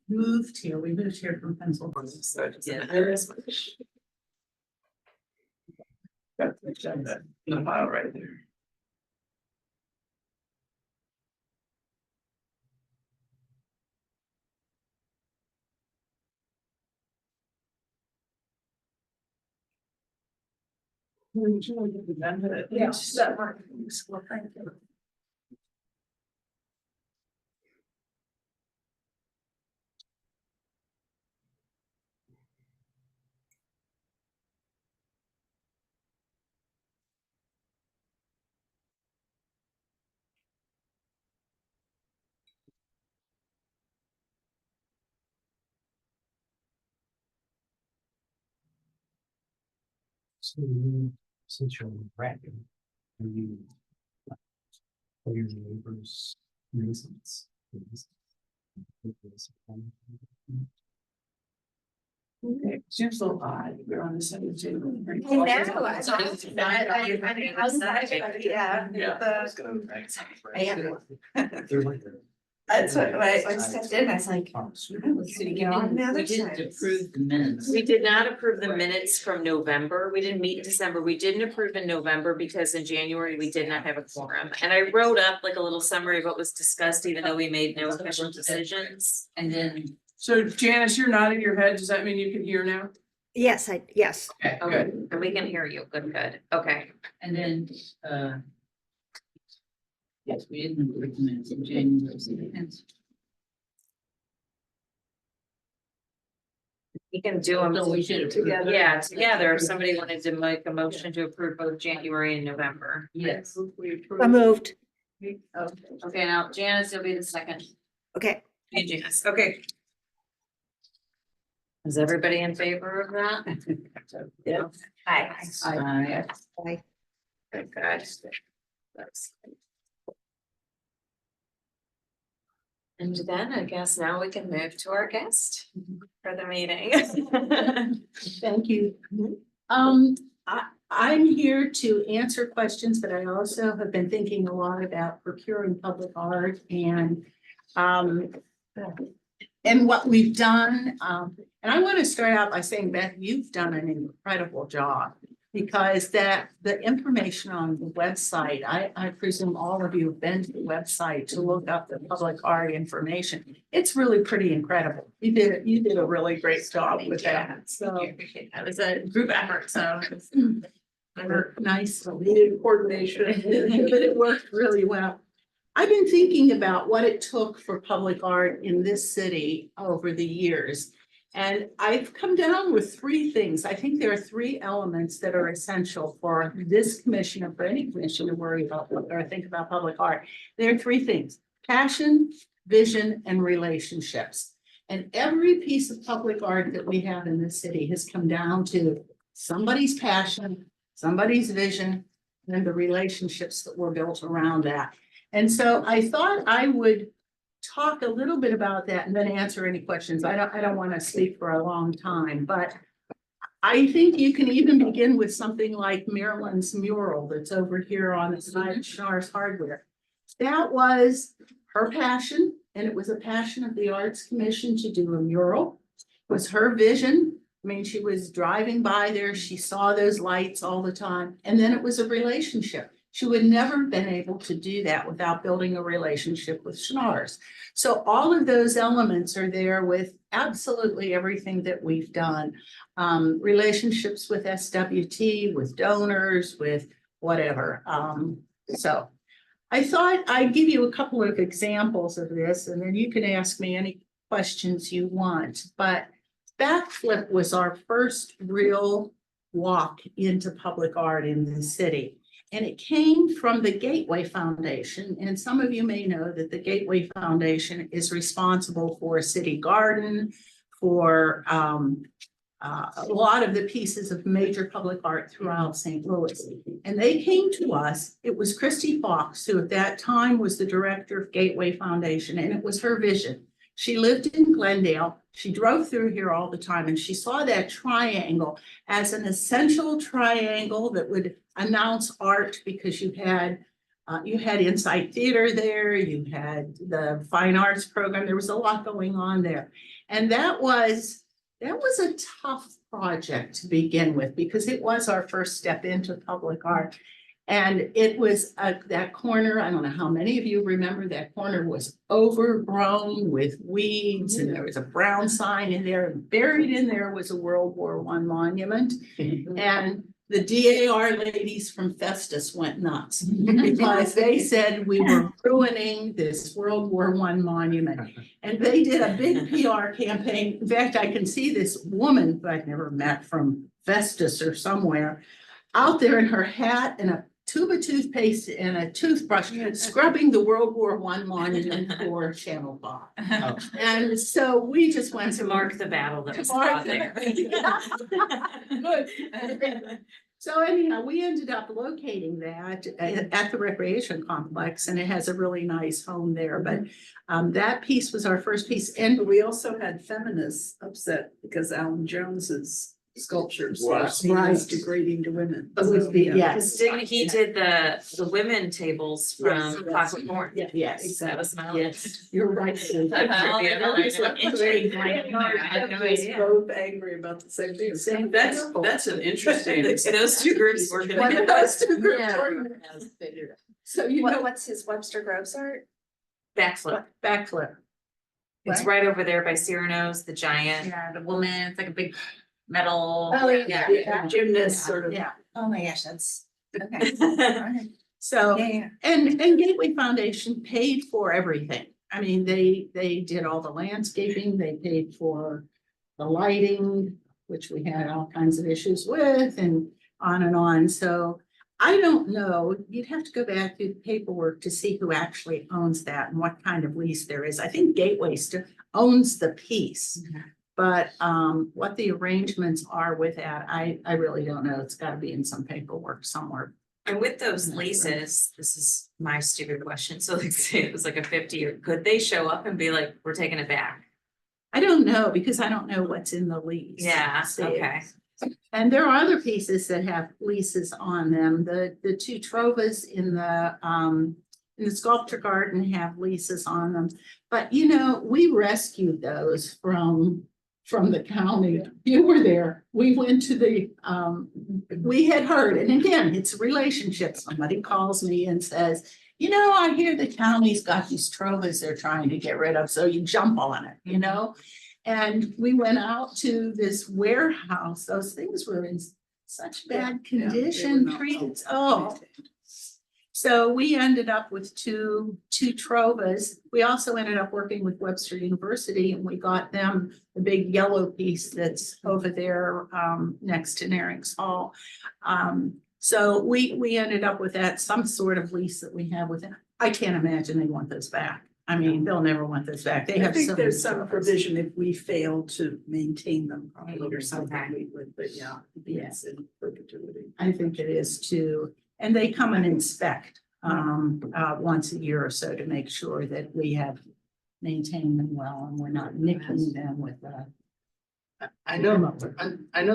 moved here. We moved here from Pennsylvania. So it doesn't Yeah. matter as much. Got the agenda in the file right there. Yeah. Well, thank you. So since you're rapping, are you for your neighbors' reasons? Okay, seems a little odd. We're on the same table. I know, yeah. That's what, I stepped in, I was like, get on the other We didn't side. approve the minutes. We did not approve the minutes from November. We didn't meet in December. We didn't approve in November because in January we did not have a quorum. And I wrote up like a little summary of what was discussed, even though we made no official decisions. And then, So Janice, you're nodding your head. Does that mean you can hear now? Yes, yes. Okay, Okay, good. and we can hear you. Good. Okay. and then, yes, we didn't approve the minutes in January. So hence- We can do them So we should approve. together. Yeah, together. If somebody wanted to make a motion to approve both January and November. Yes. I moved. Okay, now Janice, you'll be the second. Okay. And Janice, okay. Is everybody in favor of that? Yeah. Hi. Aye. Good, good. That's- And then I guess now we can move to our guest for the meeting. Thank you. I'm here to answer questions, but I also have been thinking a lot about procuring public art and what we've done. And I want to start out by saying, Beth, you've done an incredible job because the information on the website, I presume all of you have been to the website to look up the public art information. It's really pretty incredible. You did a really great job with that. So That was a group effort, so. nice coordination, but it worked really well. I've been thinking about what it took for public art in this city over the years. And I've come down with three things. I think there are three elements that are essential for this commission or for any commission to worry about or think about public art. There are three things: passion, vision, and relationships. And every piece of public art that we have in this city has come down to somebody's passion, somebody's vision, and the relationships that were built around that. And so I thought I would talk a little bit about that and then answer any questions. I don't want to speak for a long time, but I think you can even begin with something like Marilyn's mural that's over here on the side of Schnarr's Hardware. That was her passion, and it was a passion of the Arts Commission to do a mural. It was her vision. I mean, she was driving by there, she saw those lights all the time, and then it was a relationship. She would never have been able to do that without building a relationship with Schnarr's. So all of those elements are there with absolutely everything that we've done. Relationships with SWT, with donors, with whatever. So I thought I'd give you a couple of examples of this, and then you can ask me any questions you want. But Backflip was our first real walk into public art in the city. And it came from the Gateway Foundation. And some of you may know that the Gateway Foundation is responsible for City Garden, for a lot of the pieces of major public art throughout St. Louis. And they came to us. It was Christy Fox, who at that time was the director of Gateway Foundation, and it was her vision. She lived in Glendale. She drove through here all the time, and she saw that triangle as an essential triangle that would announce art, because you had You had Insight Theater there, you had the Fine Arts program, there was a lot going on there. And that was a tough project to begin with, because it was our first step into public art. And it was that corner, I don't know how many of you remember, that corner was overgrown with weeds, and there was a brown sign in there. Buried in there was a World War I monument. And the DAR ladies from Festus went nuts because they said we were ruining this World War I monument. And they did a big PR campaign. In fact, I can see this woman who I'd never met from Festus or somewhere out there in her hat and a tube of toothpaste and a toothbrush, scrubbing the World War I monument for Channel 5. And so we just went To mark the battle that was mark fought the- there. Good. So anyhow, we ended up locating that at the recreation complex, and it has a really nice home there, but that piece was our first piece. And But we also had feminists upset because Alan Jones's sculptures were Right. seen as degrading to women. Would be- yes. He did the women tables from Yes. Clockwork Orange. Yes, That was my yes, you're right. Both angry about the same thing. Same That's an interesting. Those two groups working One of together. those two groups Yeah. organized it. So you know, What's his Webster Groves art? Backflip. backflip. It's right over there by Cyrano's, the giant. Yeah, the woman, it's like a big metal. Oh, yeah. Yeah, gymnast sort of. Yeah, Oh my gosh, that's, okay. Alright. so. Yeah. And Gateway Foundation paid for everything. I mean, they did all the landscaping, they paid for the lighting, which we had all kinds of issues with, and on and on. So I don't know, you'd have to go back through the paperwork to see who actually owns that and what kind of lease there is. I think Gateway still owns the piece. But what the arrangements are with that, I really don't know. It's gotta be in some paperwork somewhere. And with those leases, this is my stupid question. So like say it was like a 50-year, could they show up and be like, we're taking it back? I don't know, because I don't know what's in the lease. Yeah, See? okay. And there are other pieces that have leases on them. The two Trovas in the sculpture garden have leases on them. But you know, we rescued those from the county. You were there. We went to the, we had heard, and again, it's a relationship. Somebody calls me and says, you know, I hear the county's got these Trovas they're trying to get rid of, so you jump on it, you know? And we went out to this warehouse. Those things were in such bad condition, trees, oh. So we ended up with two Trovas. We also ended up working with Webster University, and we got them the big yellow piece that's over there next to Narings Hall. So we ended up with that, some sort of lease that we have with them. I can't imagine they want those back. I mean, they'll never want those back. They I have think so there's many some Trovas. provision if we fail to maintain them properly or something, Okay. we would, but yeah, it's in perpetuity. I think it is too. And they come and inspect once a year or so to make sure that we have maintained them well and we're not nicking them with I know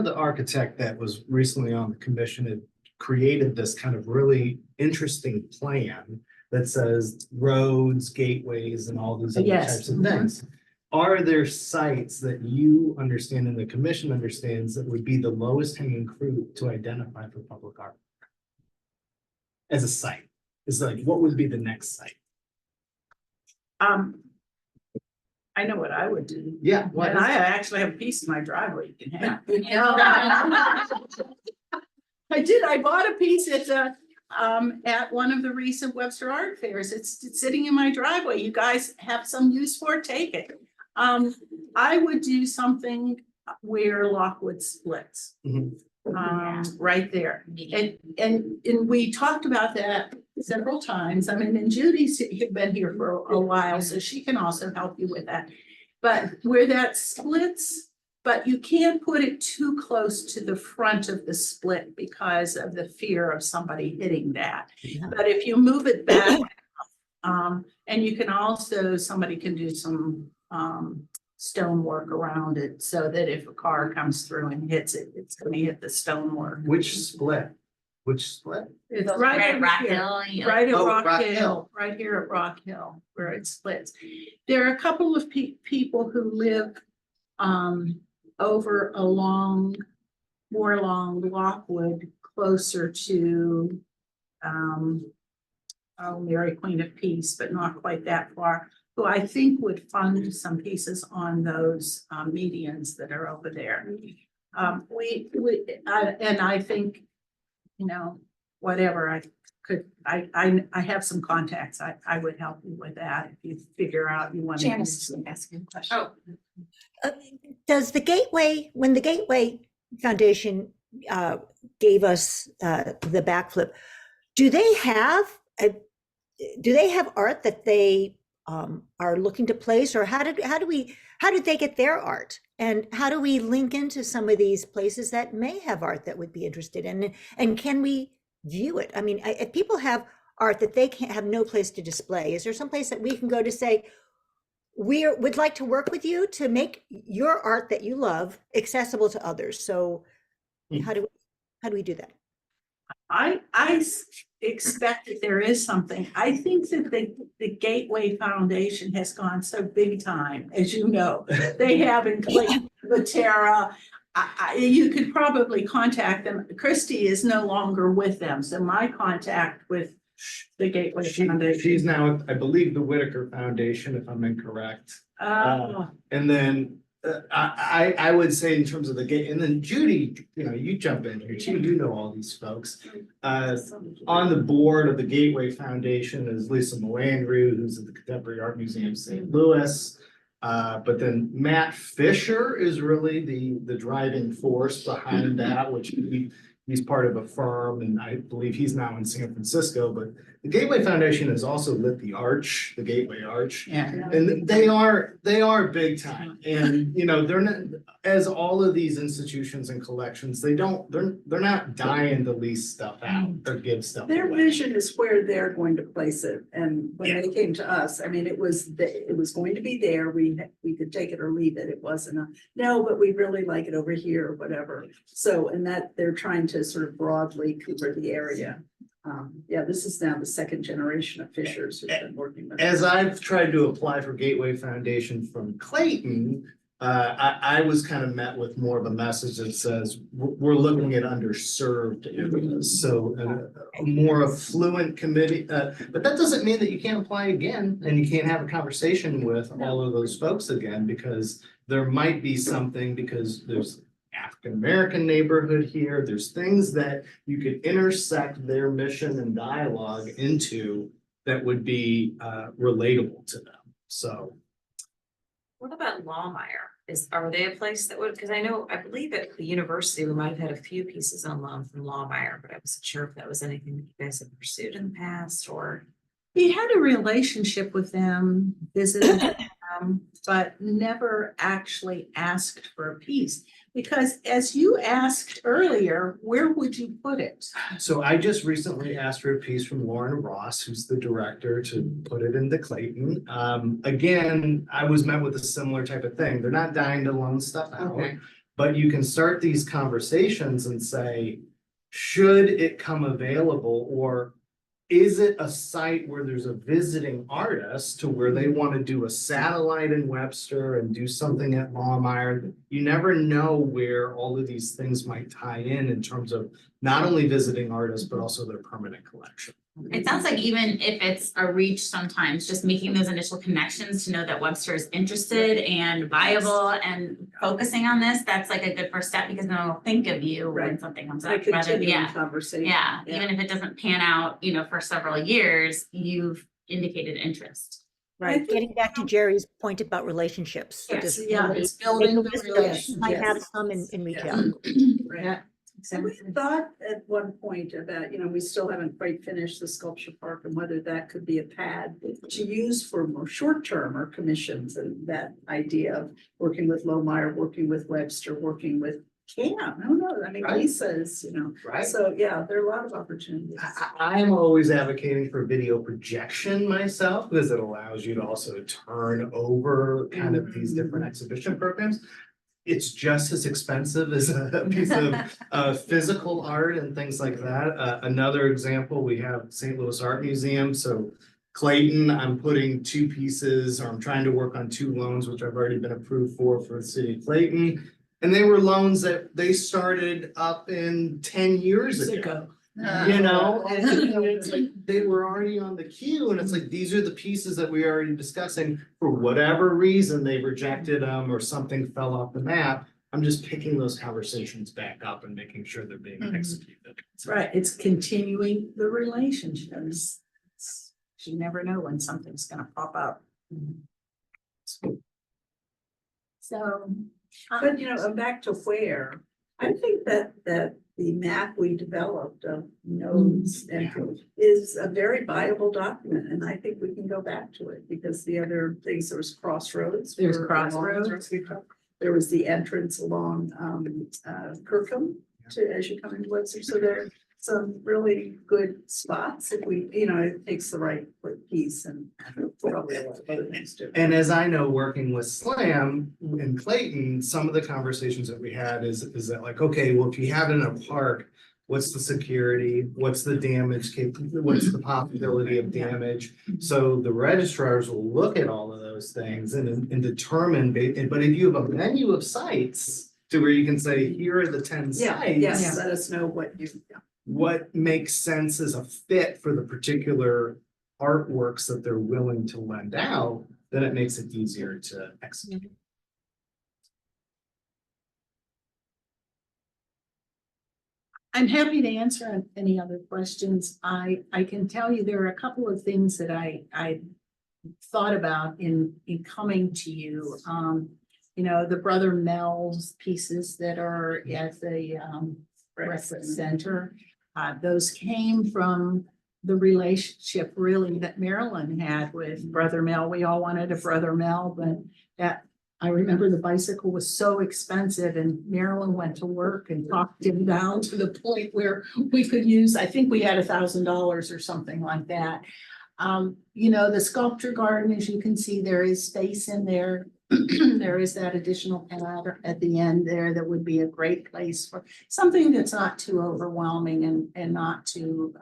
the architect that was recently on the commission had created this kind of really interesting plan that says roads, gateways, and all these other Yes. types of things. Are there sites that you understand and the commission understands that would be the lowest hanging fruit to identify for public art? As a site, is like, what would be the next site? I know what I would do. Yeah. And I actually have a piece in my driveway you can have. I did, I bought a piece at one of the recent Webster Art Fairs. It's sitting in my driveway. You guys have some use for it, take it. I would do something where Lockwood splits. Mhm. Right there. And we talked about that several times. I mean, and Judy's been here for a while, so she can also help you with that. But where that splits, but you can't put it too close to the front of the split because of the fear of somebody hitting that. But if you move it back, and you can also, somebody can do some stonework around it so that if a car comes through and hits it, it's gonna hit the stonework. Which split? Which split? It's Right right at over Rock here. Hill, you know, Right at Oh, Rock Rock Hill, Hill. right here at Rock Hill, where it splits. There are a couple of people who live over more along Lockwood, closer to Mary Queen of Peace, but not quite that far, who I think would fund some pieces on those medians that are over there. And I think, you know, whatever, I have some contacts, I would help you with that if you figure out you want to. Janice is asking a question. Oh, Does the Gateway, when the Gateway Foundation gave us the backflip, do they have art that they are looking to place, or how did they get their art, and how do we link into some of these places that may have art that would be interested in, and can we view it? I mean, if people have art that they can't have no place to display, is there some place that we can go to say, would like to work with you to make your art that you love accessible to others? So how do we do that? I expect that there is something. I think that the Gateway Foundation has gone so big time, as you know. They have in Clayton, Vatera. You could probably contact them. Christy is no longer with them, so my contact with the Gateway Foundation. She's now, I believe, the Whitaker Foundation, if I'm incorrect. And then I would say in terms of the gate, and then Judy, you know, you jump in here too, you know all these folks. On the board of the Gateway Foundation is Lisa Moandrew, who's at the Contemporary Art Museum of St. Louis. But then Matt Fisher is really the driving force behind that, which he's part of a firm, and I believe he's now in San Francisco, but the Gateway Foundation has also lit the Arch, the Gateway Arch. Yeah. And they are big time, and you know, they're not, as all of these institutions and collections, they're not dying to lease stuff out or give stuff Their away. vision is where they're going to place it, and when they came to us, I mean, it was going to be there, we could take it or leave it, it wasn't no, but we really like it over here or whatever. So, and that they're trying to sort of broadly cover the area. Yeah, this is now the second generation of Fishers who've been working with. As I've tried to apply for Gateway Foundation from Clayton, I was kind of met with more of a message that says, we're looking at underserved areas. So a more affluent committee, but that doesn't mean that you can't apply again and you can't have a conversation with all of those folks again, because there might be something, because there's African-American neighborhood here, there's things that you could intersect their mission and dialogue into that would be relatable to them, so. what about Lawmeyer? Are they a place that would, because I believe at the university, we might have had a few pieces on loan from Lawmeyer, but I wasn't sure if that was anything that you guys have pursued in the past, or. We had a relationship with them, visited them, but never actually asked for a piece. Because as you asked earlier, where would you put it? So I just recently asked for a piece from Lauren Ross, who's the director, to put it into Clayton. Again, I was met with a similar type of thing. They're not dying to loan stuff out, Okay. but you can start these conversations and say, should it come available, or is it a site where there's a visiting artist to where they want to do a satellite in Webster and do something at Lawmeyer? You never know where all of these things might tie in terms of not only visiting artists, but also their permanent collection. It sounds like even if it's a reach sometimes, just making those initial connections to know that Webster is interested and viable and focusing on this, that's like a good first step, because then they'll think of you when Right. something comes A up. Rather, continuing conversation. yeah, even if it doesn't pan out, you know, for several years, you've indicated interest. Right, getting back to Jerry's point about relationships. So Yes, does yeah, somebody it's building make a the list of- relationship. Might have Yes. some in retail. Yeah. And we thought at one point about, you know, we still haven't quite finished the sculpture park and whether that could be a pad to use for more short-term or commissions, and that idea of working with Lohmeyer, working with Webster, working with Cam. Who knows? I mean, Right. Lisa's, you know, Right. so yeah, there are a lot of opportunities. I'm always advocating for video projection myself, because it allows you to also turn over kind of these different exhibition programs. it's just as expensive as a piece of physical art and things like that. Another example, we have St. Louis Art Museum, so Clayton, I'm putting two pieces, or I'm trying to work on two loans, which I've already been approved for the city of Clayton. And they were loans that they started up in 10 years ago. You know, and it's like they were already on the queue, and it's like, these are the pieces that we are already discussing. For whatever reason, they rejected them or something fell off the map. I'm just picking those conversations back up and making sure they're being executed. That's right. It's continuing the relationships. You never know when something's gonna pop up. So. But you know, back to where, I think that the map we developed of nodes and is a very viable document, and I think we can go back to it because the other things, there was Crossroads. There's for- Crossroads. There was the entrance along Kirkham to, as you come into Webster, so there are some really good spots if we, you know, it takes the right piece and probably a lot of other things too. And as I know, working with Slam in Clayton, some of the conversations that we had is that like, okay, well, if you have it in a park, what's the security? What's the damage? What's the possibility of damage? So the registrars will look at all of those things and determine, but if you have a menu of sites to where you can say, here are the 10 Yeah, sites. yes, let us know what you, What makes sense as a fit for the particular artworks that they're willing to lend out, then it makes it easier to execute. I'm happy to answer any other questions. I can tell you there are a couple of things that I thought about in coming to you. You know, the Brother Mel's pieces that are at the Breakfast Center. Those came from the relationship really that Marilyn had with Brother Mel. We all wanted a Brother Mel, but that I remember the bicycle was so expensive and Marilyn went to work and talked him down to the point where we could use, I think we had $1,000 or something like that. You know, the sculpture garden, as you can see, there is space in there. There is that additional pad at the end there that would be a great place for something that's not too overwhelming and not too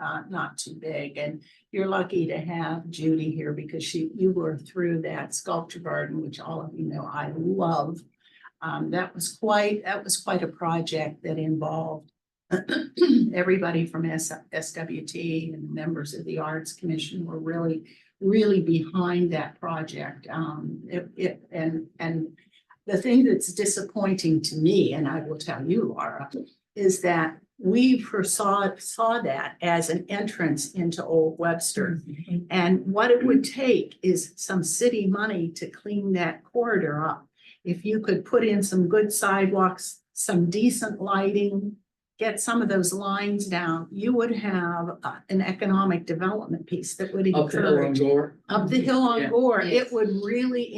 big. And you're lucky to have Judy here because you were through that sculpture garden, which all of you know I love. That was quite a project that involved everybody from SWT and members of the Arts Commission were really behind that project. And the thing that's disappointing to me, and I will tell you, Laura, is that we saw that as an entrance into Old Webster. And what it would take is some city money to clean that corridor up. If you could put in some good sidewalks, some decent lighting, get some of those lines down, you would have an economic development piece that would encourage. Up the hill on Yeah. Gore, Yes. it would really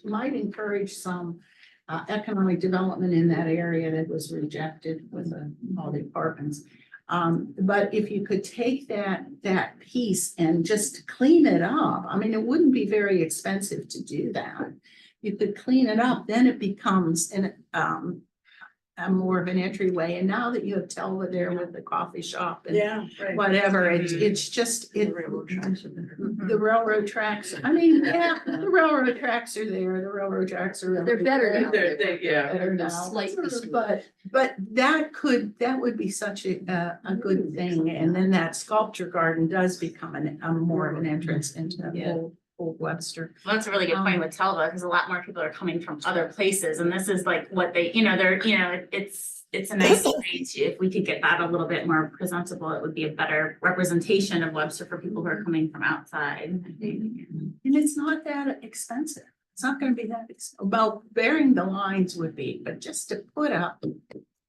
might encourage some economic development in that area that was rejected with all the apartments. But if you could take that piece and just clean it up, I mean, it wouldn't be very expensive to do that. You could clean it up, then it becomes more of an entryway. And now that you have Telva there with the coffee shop and yeah, right. whatever, it's just, The railroad tracks are there. the railroad tracks, I mean, yeah, the railroad tracks are there, the railroad tracks are. They're better now. Better They're now. slightly But that would be such a good thing, and then that sculpture garden does become more of an entrance into Old Webster. Well, that's a really good point with Telva, because a lot more people are coming from other places, and this is like what they, it's a nice way to, if we could get that a little bit more presentable, it would be a better representation of Webster for people who are coming from outside, I think. And it's not that expensive. It's not gonna be that well, bearing the lines would be, but just to put up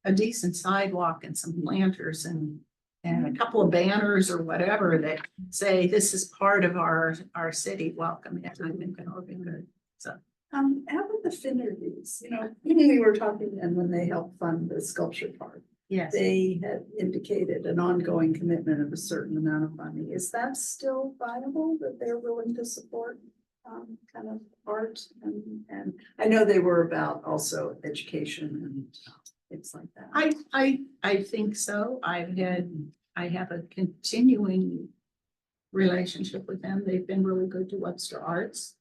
a decent sidewalk and some planters and a couple of banners or whatever that say this is part of our city welcome. I think that would be good. So. How about the Finnertys, we were talking, and when they helped fund the sculpture park, Yes. they had indicated an ongoing commitment of a certain amount of money. Is that still viable that they're willing to support? kind of art and I know they were about also education and things like that. I think so. I have a continuing relationship with them. They've been really good to Webster Arts.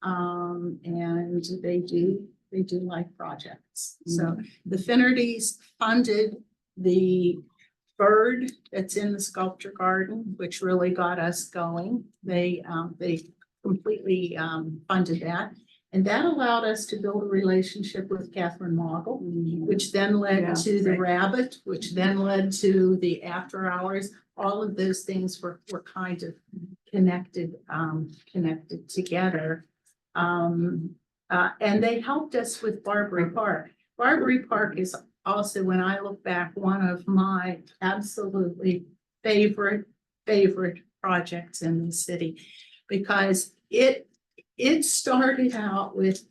And they do like projects. So the Finnertys funded the bird that's in the sculpture garden, which really got us going. They completely funded that. And that allowed us to build a relationship with Catherine Mogul, which then led Yeah, to the right. Rabbit, which then led to the after hours. All of those things were kind of connected together. And they helped us with Barbary Park. Barbary Park is also, when I look back, one of my absolutely favorite projects in the city, because it started out with,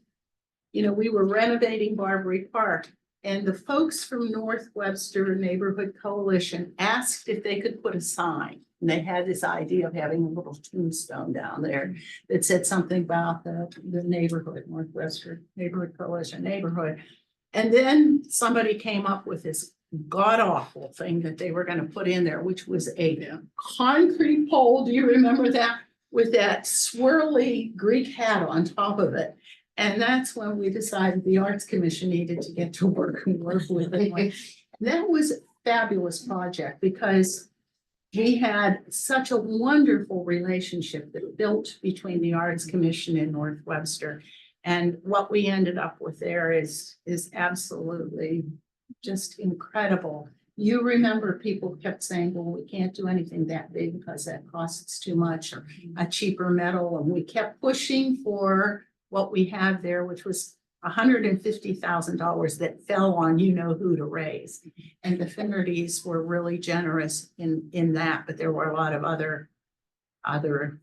we were renovating Barbary Park, and the folks from North Webster Neighborhood Coalition asked if they could put a sign. And they had this idea of having a little tombstone down there that said something about the neighborhood, North Webster Neighborhood Coalition neighborhood. And then somebody came up with this god-awful thing that they were going to put in there, which was a concrete pole. Do you remember that? With that swirly Greek hat on top of it. And that's when we decided the Arts Commission needed to get to work and work with it. That was a fabulous project because we had such a wonderful relationship that built between the Arts Commission and North Webster. And what we ended up with there is absolutely just incredible. You remember people kept saying, well, we can't do anything that big because that costs too much, or a cheaper metal. And we kept pushing for what we had there, which was $150,000 that fell on who to raise. And the Finnertys were really generous in that, but there were a lot of other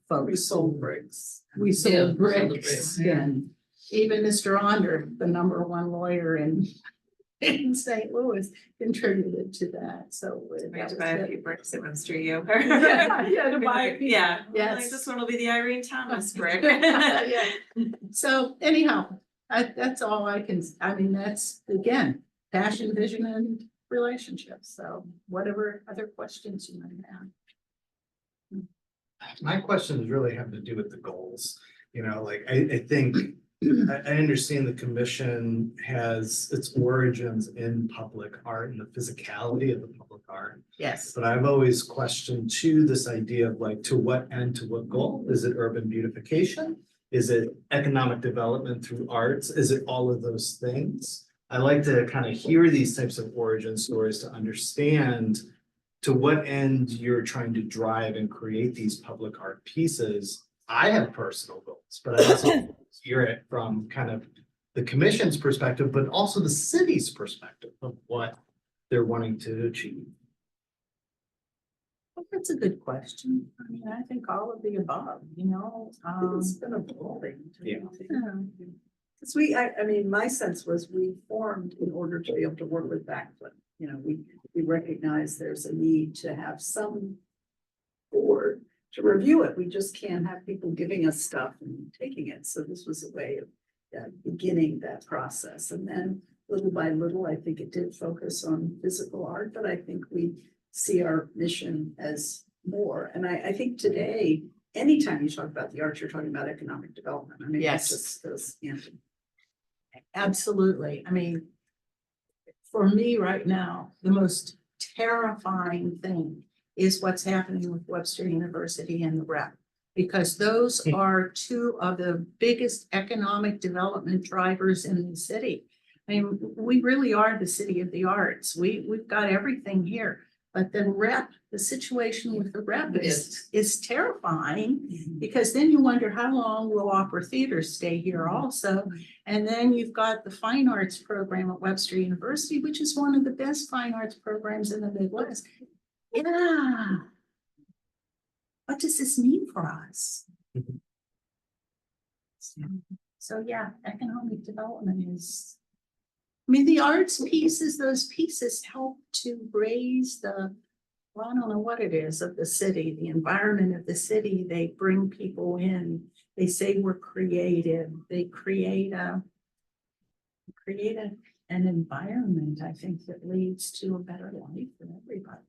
folks. We sold bricks. We sold Yeah, bricks, and even Mr. Onder, the #1 lawyer in St. Louis, contributed to that, so. We had to buy a few bricks at Webster U. Yeah, to buy a few. Yeah. Yes. Like, this one will be the Irene Thomas brick. Yeah. So anyhow, that's all that's, again, passion, vision, and relationships, so whatever other questions you might have. My questions really have to do with the goals, I think. I understand the commission has its origins in public art and the physicality of the public art. Yes. But I've always questioned too, this idea of like, to what end, to what goal? Is it urban beautification? Is it economic development through arts? Is it all of those things? I like to kind of hear these types of origin stories to understand to what end you're trying to drive and create these public art pieces. I have personal goals, but I also hear it from kind of the commission's perspective, but also the city's perspective of what they're wanting to achieve. Well, that's a good question. I think all of the above, It's been evolving. Yeah. Because my sense was we formed in order to be able to work with Backflip. We recognize there's a need to have some board to review it. We just can't have people giving us stuff and taking it. So this was a way of beginning that process. And then little by little, I think it did focus on physical art, but I think we see our mission as more. And I think today, anytime you talk about the arts, you're talking about economic development. Yes. It just goes hand in. Absolutely. For me right now, the most terrifying thing is what's happening with Webster University and the rep. Because those are two of the biggest economic development drivers in the city. We really are the city of the arts. We've got everything here. But the situation with the rep is terrifying, because then you wonder how long will opera theater stay here also. And then you've got the fine arts program at Webster University, which is one of the best fine arts programs in the Midwest. Yeah. What does this mean for us? Mhm. So yeah, economic development is, the arts pieces, those pieces help to raise the well, I don't know what it is of the city, the environment of the city, they bring people in. They say we're creative, they create an environment, I think, that leads to a better life for everybody.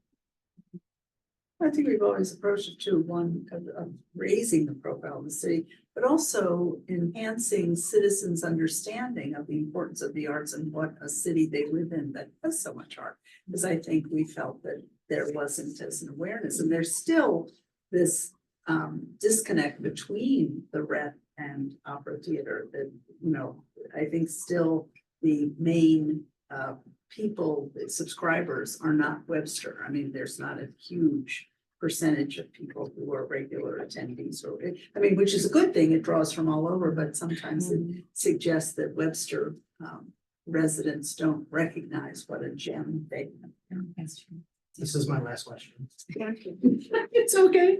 I think we've always approached it too, one of raising the profile of the city, but also enhancing citizens' understanding of the importance of the arts and what a city they live in that has so much art. Because I think we felt that there wasn't as an awareness, and there's still this disconnect between the Rep and Opera Theater that, you know, I think still the main people, subscribers are not Webster. I mean, there's not a huge percentage of people who are regular attendees or, I mean, which is a good thing. It draws from all over, but sometimes it suggests that Webster residents don't recognize what a gem they. This is my last question. It's okay.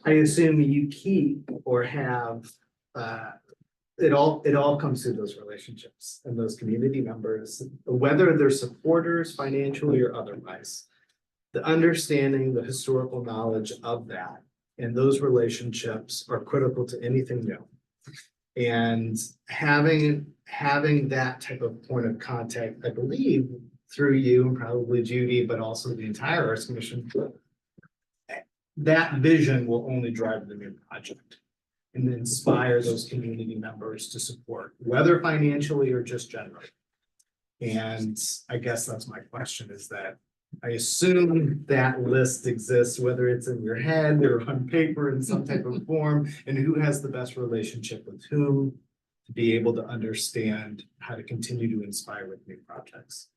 I assume you keep or have, it all comes through those relationships and those community members, whether they're supporters financially or otherwise. The understanding, the historical knowledge of that and those relationships are critical to anything new. And having that type of point of contact, I believe, through you and probably Judy, but also the entire Arts Commission, that vision will only drive the new project and inspire those community members to support, whether financially or just generally. And I guess that's my question, is that I assume that list exists, whether it's in your head or on paper in some type of form, and who has the best relationship with whom to be able to understand how to continue to inspire with new projects.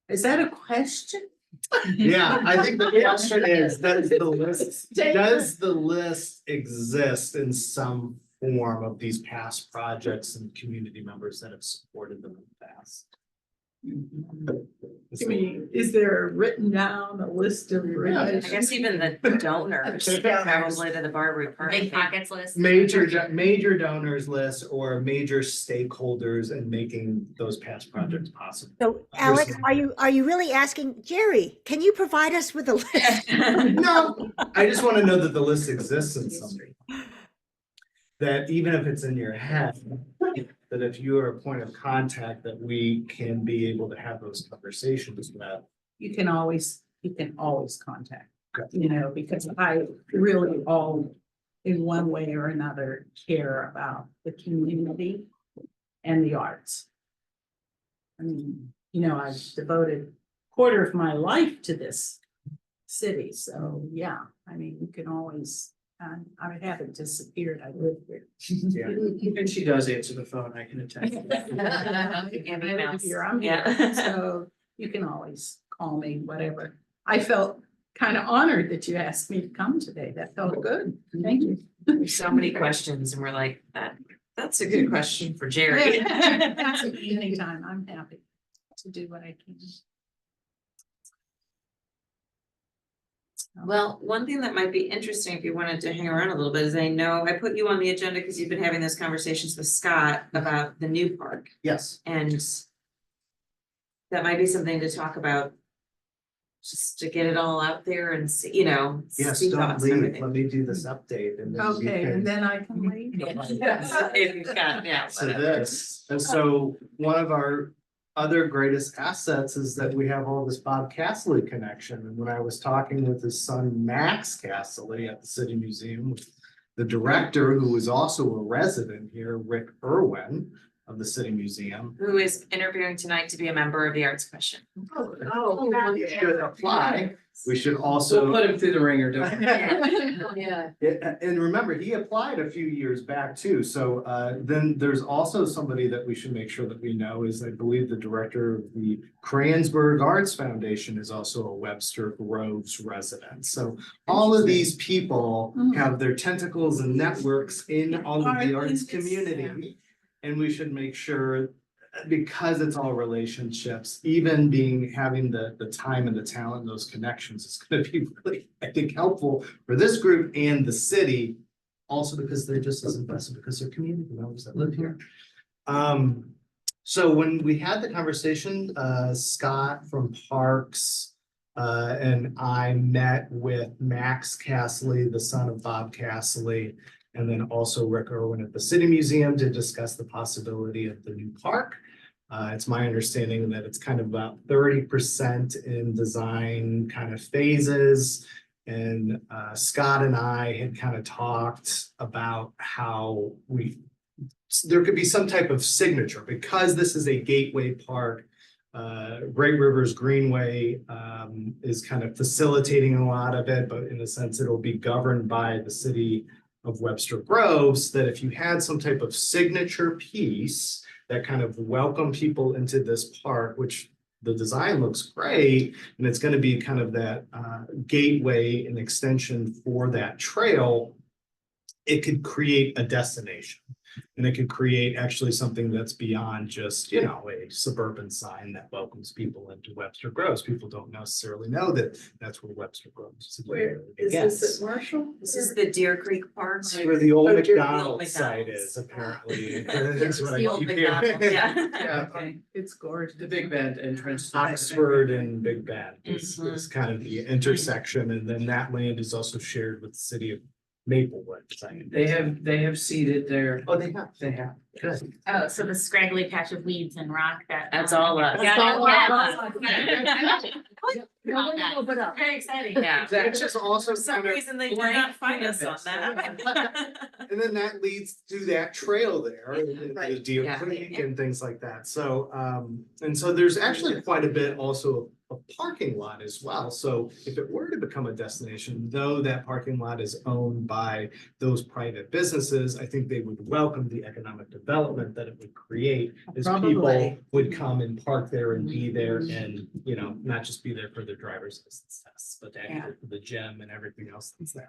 Is that a question? Yeah, I think the question is, does the list exist in some form of these past projects and community members that have supported them in the past? I mean, is there written down a list of? I guess even the donors, probably to the Barbary Park. Big pockets list. Major donors list or major stakeholders in making those past projects possible. So Alex, are you really asking, Jerry, can you provide us with a list? No, I just want to know that the list exists in somebody. That even if it's in your head, that if you are a point of contact, that we can be able to have those conversations with. You can always contact, Okay. you know, because I really all in one way or another care about the community and the arts. I mean, you know, I've devoted a quarter of my life to this city, so yeah, I mean, you can always, I haven't disappeared, I live here. Yeah. And she does answer the phone, I can attest. And I live emails. here, I'm here, Yeah. so you can always call me, whatever. I felt kind of honored that you asked me to come today. That felt good. Thank you. There's so many questions and we're like, that's a good question for Jerry. Anytime, I'm happy to do what I can. Well, one thing that might be interesting if you wanted to hang around a little bit is I know I put you on the agenda because you've been having those conversations with Scott about the new park. Yes. And that might be something to talk about. Just to get it all out there and see, you know. Yes, see don't thoughts and leave. everything. Let me do this update and then you Okay, can- and then I can leave. If you've got, yeah. So whatever. this, and so one of our other greatest assets is that we have all this Bob Castley connection. And when I was talking with his son, Max Castley at the City Museum, the director, who was also a resident here, Rick Irwin of the City Museum. Who is interviewing tonight to be a member of the Arts Commission. We should apply. We should So also. put him through the ringer, don't we? Yeah. And remember, he applied a few years back too, so then there's also somebody that we should make sure that we know is, I believe, the director of the Kransberg Arts Foundation is also a Webster Groves resident. So all of these people have their tentacles and networks in all of the arts community. And we should make sure, because it's all relationships, even having the time and the talent and those connections is gonna be really, I think, helpful for this group and the city. Also because they're just as invested, because they're community members that live here. So when we had the conversation, Scott from Parks And I met with Max Castley, the son of Bob Castley, and then also Rick Irwin at the City Museum to discuss the possibility of the new park. It's my understanding that it's kind of about 30% in design kind of phases. And Scott and I had kind of talked about how there could be some type of signature because this is a gateway park. Great Rivers Greenway is kind of facilitating a lot of it, but in a sense, it'll be governed by the city of Webster Groves, that if you had some type of signature piece that kind of welcome people into this park, which the design looks great, and it's going to be kind of that gateway and extension for that trail, it could create a destination. And it could create actually something that's beyond just, you know, a suburban sign that welcomes people into Webster Groves. People don't necessarily know that that's where Webster Groves is. Where is this at Marshall? This is the Deer Creek Park. It's where the old Oh, dear, the old McDonald's site McDonald's. is apparently. It's That's what I the old keep McDonald's, hearing. yeah. Yeah, Okay, it's gorgeous. the Big Bend entrance. to- Oxford and Big Bend is Mhm. kind of the intersection, and then that land is also shared with the city of Maplewood. They have seeded their, Oh, they have. they have. Good. Oh, so the scraggly patch of weeds and rock that. That's all us. Yeah, That's all yeah. us. Love that. Open up. Very exciting. Yeah. Which is also For some kind of, reason, they did not find us on that. and then that leads to that trail there, the Right. Deer Yeah. Creek and things like that. So, and so there's actually quite a bit also a parking lot as well. So if it were to become a destination, though that parking lot is owned by those private businesses, I think they would welcome the economic development that it would create as people Probably. would come and park there and be there and, you know, not just be there for their driver's license tests, but actually for the gym and everything else that's there.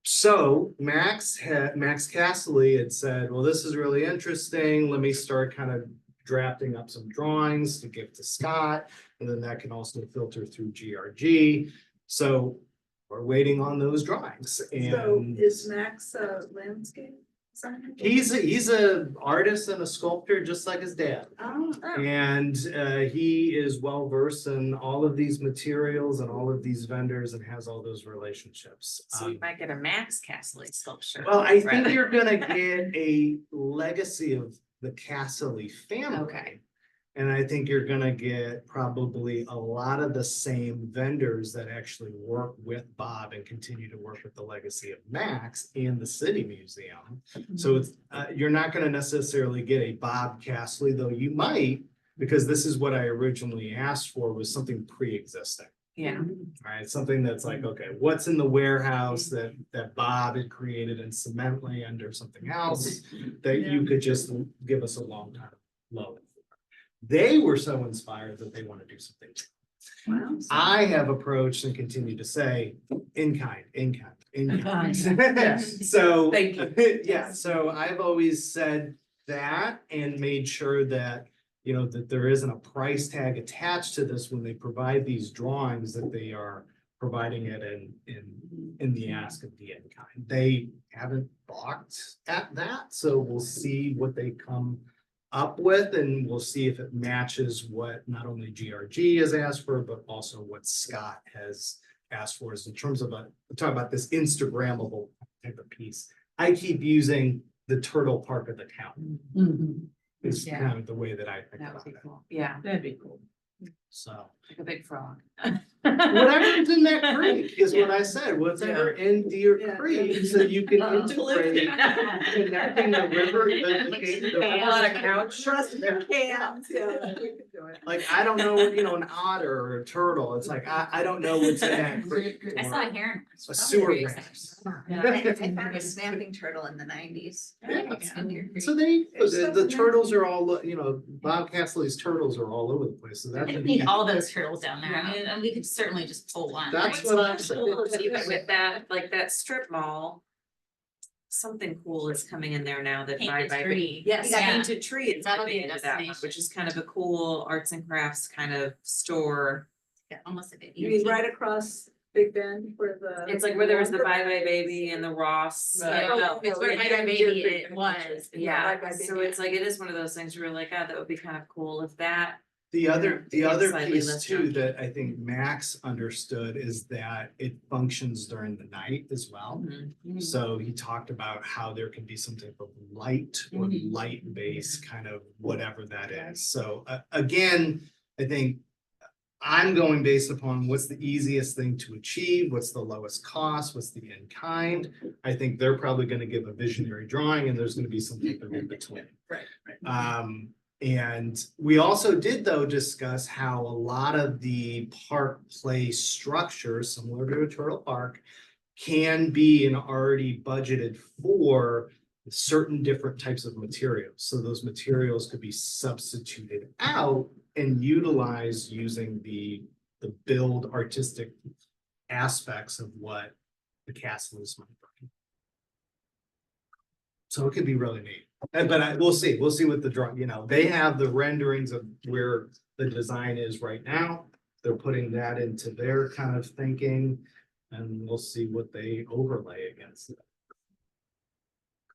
So Max Castley had said, well, this is really interesting. Let me start kind of drafting up some drawings to give to Scott, and then that can also filter through GRG. So we're waiting on those drawings, So and is Max a landscape designer? he's a artist and a sculptor just like his dad. Oh, And he is well versed in all of these materials and all of these vendors and has all those relationships. So we might get a Max Castley sculpture. Well, I think Right. you're gonna get a legacy of the Castley family. Okay. And I think you're gonna get probably a lot of the same vendors that actually work with Bob and continue to work with the legacy of Max and the City Museum. So it's, you're not gonna necessarily get a Bob Castley, though you might, because this is what I originally asked for, was something pre-existing. Yeah. Right, something that's like, okay, what's in the warehouse that Bob had created in cement land or something else that you could just give us a long time loan for. They were so inspired that they want to do something. wow. I have approached and continue to say, in kind, in kind, in kind. Yes. So, Thank you. yeah, so I've always said that and made sure that, you know, that there isn't a price tag attached to this when they provide these drawings, that they are providing it in the ask of the in kind. They haven't balked at that, so we'll see what they come up with, and we'll see if it matches what not only GRG has asked for, but also what Scott has asked for, is in terms of talk about this Instagrammable type of piece. I keep using the turtle park of the town. Is Yeah. kind of the way that I think That about would be it. cool. Yeah, That'd be cool. So like a big frog. whatever's in that creek is what I said, whatever in Deer Yeah. Creek, so you can integrate Yeah. connecting the river. A lot of couch. Trust me, cans, yeah, we can do it. Like, I don't know, you know, an otter or a turtle, it's like, I don't know what's in that creek. I saw a heron. A sewer Probably rat. I found a snapping turtle in the 90s. Yeah. In Deer Creek. So the turtles are all, you know, Bob Castley's turtles are all over the place, so I that. didn't need all those turtles down there. I mean, and we could certainly just pull one. That's right? what I'm saying. But even with that, like that strip mall, something cool is coming in there now that Painted Bye Bye. tree. Yes, Yeah. Painted Tree is That'll be coming a into that one, destination. which is kind of a cool arts and crafts kind of store. Yeah, almost like a. You mean right across Big Bend where the. It's like where there was the Bye Bye Baby and the Ross. Right. Oh, it's where Bye Bye Baby it was. Yeah, Bye Bye so Baby. it's like, it is one of those things where you're like, oh, that would be kind of cool if that The other Slightly piece less too junky. that I think Max understood is that it functions during the night as well. Mhm. So he talked about how there can be some type of light or Mhm. light base kind of whatever that is. So again, I think I'm going based upon what's the easiest thing to achieve, what's the lowest cost, what's the in kind. I think they're probably gonna give a visionary drawing and there's gonna be some type of in between. Right. And we also did though discuss how a lot of the park play structures, similar to a turtle park, can be and already budgeted for certain different types of materials. So those materials could be substituted out and utilized using the build artistic aspects of what the castle is. So it could be really neat. But we'll see what the drawing, they have the renderings of where the design is right now. They're putting that into their kind of thinking and we'll see what they overlay against it.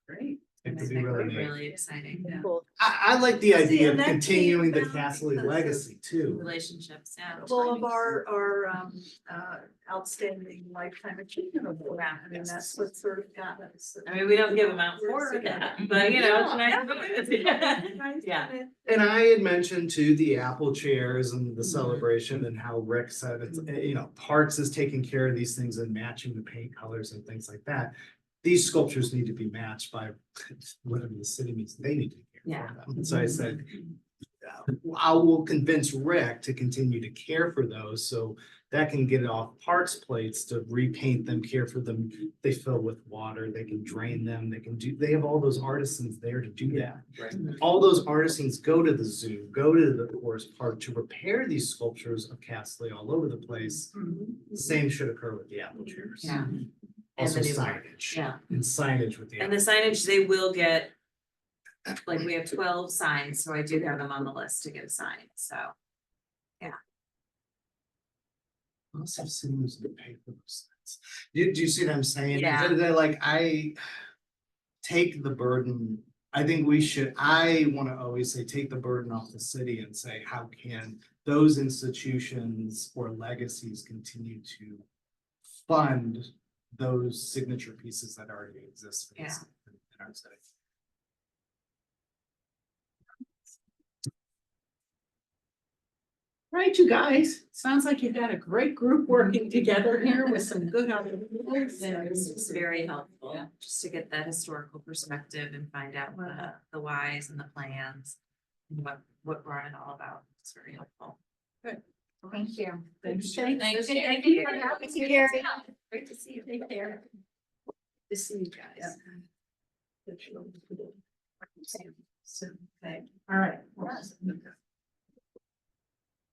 Great. It I could be think really we're neat. really exciting. Yeah. Cool. I like the See, idea and of that continuing the came back Castle because of- legacy too. Relationships, yeah. Well, of our outstanding lifetime achievement award. Yeah. I mean, that's what sort of got us. I mean, we don't give them out for that, but you know, it's nice. Yeah. And I had mentioned too, the Apple chairs and the celebration and how Rick said it's, Parks is taking care of these things and matching the paint colors and things like that. These sculptures need to be matched by whatever the city means they need to care Yeah. for them. So I said, I will convince Rick to continue to care for those, so that can get it off Parks plates to repaint them, care for them. They fill with water, they can drain them, they have all those artisans there to do that. All those artisans go to the zoo, go to the forest park to repair these sculptures of Castley all over the place. Same should occur with the apple chairs. Yeah. Also And the new park. signage. Yeah. And signage with the. And the signage, they will get, like, we have 12 signs, so I do have them on the list to get a sign, so. Also cities that pay for those things. Do you see what I'm saying? Yeah. They're like, I take the burden. I think I want to always say, take the burden off the city and say, how can those institutions or legacies continue to fund those signature pieces that already exist in our city? Right, you guys, sounds like you've got a great group working together here with some good ideas. This is very helpful, just to get that historical perspective and find out the whys and the plans. And what brought it all about, it's very helpful. Thank you. Thanks. Thank you for having me, Gary. Great to see you. Take care. To see you guys. Okay, all right.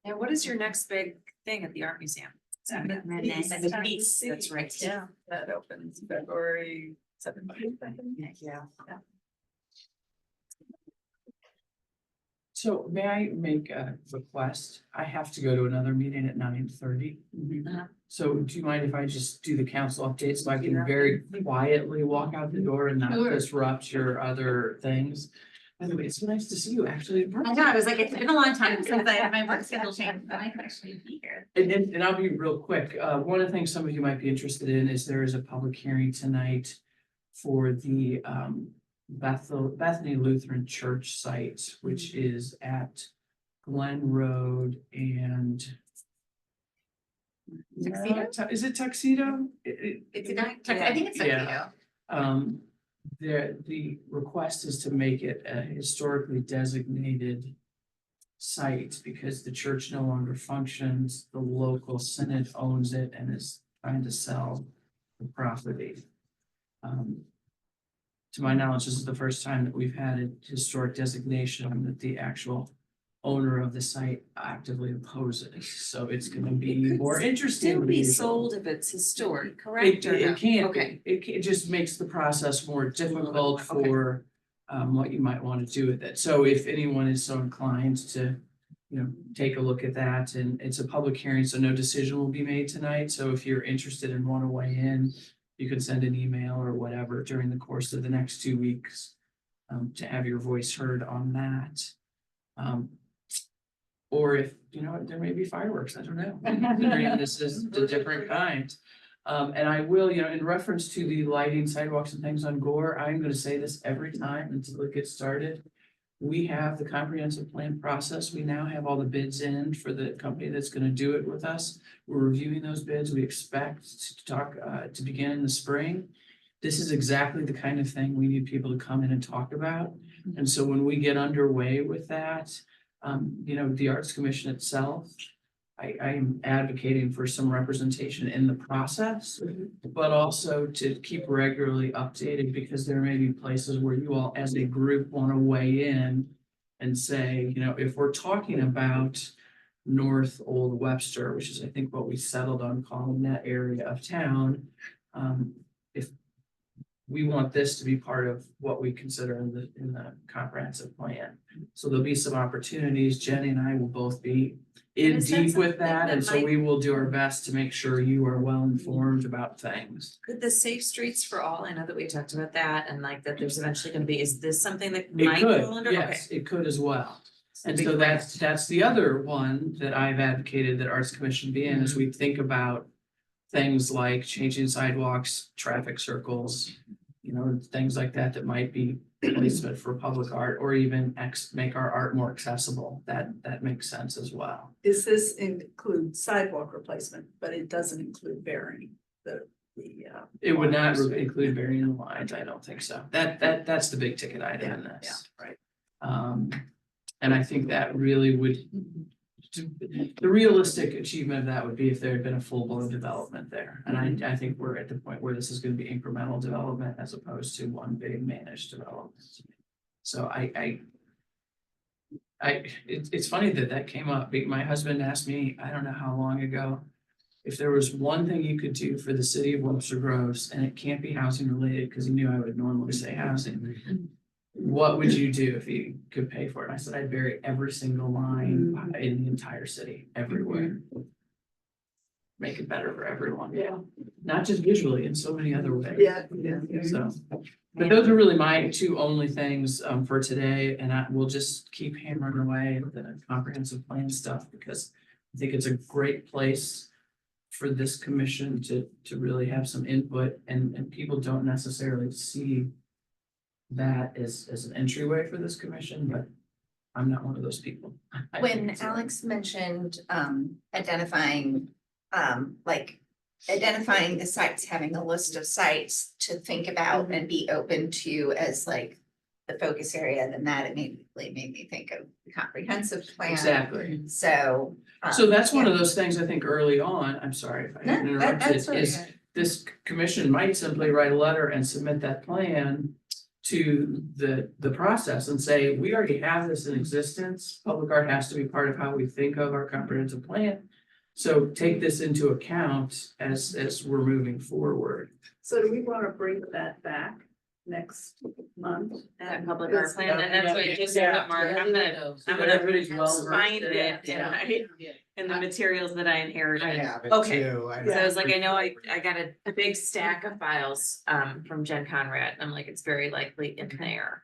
And what is your next big thing at the art museum? The piece, that's right. Yeah, that opens February 17th, I think. Yeah. So may I make a request? I have to go to another meeting at 9:30. So do you mind if I just do the council update so I can very quietly walk out the door and not Sure. disrupt your other things? By the way, it's nice to see you actually. I know, I was like, it's been a long time since I had my work schedule changed, but I can actually be here. And I'll be real quick. One of the things some of you might be interested in is there is a public hearing tonight for the Bethany Lutheran Church site, which is at Glen Road and. Tuxedo? Is it Tuxedo? It's I think it's Yeah. The request is to make it a historically designated site because the church no longer functions. The local synod owns it and is trying to sell the property. To my knowledge, this is the first time that we've had a historic designation that the actual owner of the site actively opposes. So it's gonna be more interesting. Still than be usual. sold if it's historic, correct? It, or no? it can't Okay. be, it just makes the process more difficult Okay. for what you might want to do with it. So if anyone is so inclined to, take a look at that, and it's a public hearing, so no decision will be made tonight. So if you're interested and want to weigh in, you can send an email or whatever during the course of the next 2 weeks to have your voice heard on that. Or if, you know, there may be fireworks, I don't know. Considering this is a different kind. And I will, you know, in reference to the lighting sidewalks and things on Gore, I'm gonna say this every time until it gets started. We have the comprehensive plan process. We now have all the bids in for the company that's gonna do it with us. We're reviewing those bids. We expect to talk, to begin in the spring. This is exactly the kind of thing we need people to come in and talk about. And so when we get underway with that, you know, the Arts Commission itself, I'm advocating for some representation in the process, but also to keep regularly updated, because there may be places where you all as a group want to weigh in and say, you know, if we're talking about North Old Webster, which is I think what we settled on calling that area of town, if we want this to be part of what we consider in the comprehensive plan. So there'll be some opportunities. Jenny and I will both be in Is that deep with something that, that and so might- we will do our best to make sure you are well informed about things. Could the Safe Streets for All, I know that we talked about that and like that there's eventually gonna be, is this something that It might fall under? could, yes, it could as well. And Big so grant. that's the other one that I've advocated that Arts Commission be in, as we think about things like changing sidewalks, traffic circles, you know, things like that, that might be placement for public art, or even make our art more accessible. That makes sense as well. Is this include sidewalk replacement, but it doesn't include burying the. It would not lines. include burying the lines, I don't think so. That's the big ticket item in Yeah, this. right. And I think that really would, the realistic achievement of that would be if there had been a full-blown development there. And I think we're at the point where this is gonna be incremental development as opposed to one big managed development. So it's funny that came up. My husband asked me, I don't know how long ago, if there was one thing you could do for the city of Webster Groves, and it can't be housing related, because he knew I would normally say housing. What would you do if you could pay for it? And I said, I'd bury every single line in the entire city, everywhere. Make it better for everyone. Yeah. Not just visually, in so many other ways. Yeah. So, but those are really my two only things for today, and I will just keep hammering away at the comprehensive plan stuff, because I think it's a great place for this commission to really have some input, and people don't necessarily see that as an entryway for this commission, but I'm not one of those people. I think When it's Alex mentioned identifying identifying the sites, having a list of sites to think about and be open to as like the focus area, then that immediately made me think of the comprehensive plan. Exactly. So. So that's one of those things I think early on, I'm sorry if I No, interrupted, that's is this commission might simply write a letter and submit that plan to the process and say, we already have this in existence. Public art has to be part of how we think of our comprehensive plan. So take this into account as we're moving forward. So do we want to bring that back next month? That public art plan, and that's what I just said, Mark, I'm gonna Everybody's well versed find in it it. in the materials that I inherited. it Okay. too. So I was like, I know I got a big stack of files from Jen Conrad, and I'm like, it's very likely in there.